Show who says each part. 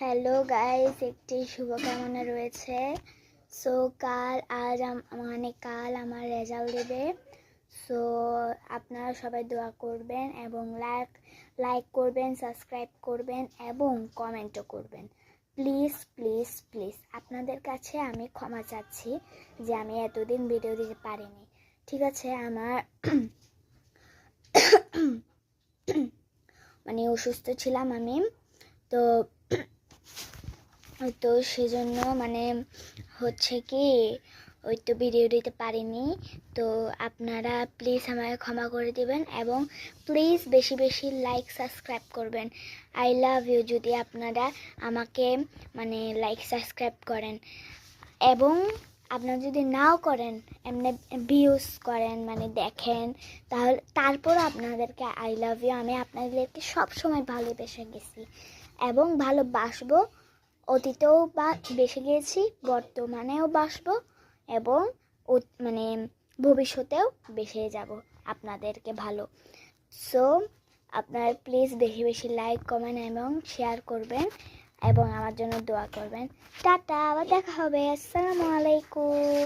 Speaker 1: Hello guys, একটি শুভকামনা রয়েছে। সো কাল আমার রেজাল্ট দেবে। সো আপনারা সবাই দোয়া করবেন এবং লাইক করবেন, সাবস্ক্রাইব করবেন এবং কমেন্টও করবেন। প্লিজ প্লিজ প্লিজ আপনাদের কাছে আমি ক্ষমা চাচ্ছি যে আমি এতদিন ভিডিও দিতে পারিনি। ঠিক আছে, আমার অসুস্থ ছিলাম আমি, তো সেজন্য হচ্ছে কি ভিডিও দিতে পারিনি। তো আপনারা প্লিজ আমাকে ক্ষমা করে দিবেন এবং প্লিজ বেশি বেশি লাইক সাবস্ক্রাইব করবেন। আই লাভ ইউ যদি আপনারা আমাকে লাইক সাবস্ক্রাইব করেন, এবং আপনারা যদি নাও করেন, এমনি ভিউজ করেন দেখেন, তারপর আপনাদেরকে আই লাভ ইউ। আমি আপনাদেরকে সবসময় ভালোবেসে গেছি এবং ভালোবাসবো। অতীতেও বেসে গিয়েছি, বর্তমানেও বাসবো এবং ভবিষ্যতেও বেসে যাব আপনাদেরকে ভালো। সো আপনারা প্লিজ বেশি বেশি লাইক, কমেন্ট এবং শেয়ার করবেন এবং আমার জন্য দোয়া করবেন। টাটা, আবার দেখা হবে। আসসালামু আলাইকুম।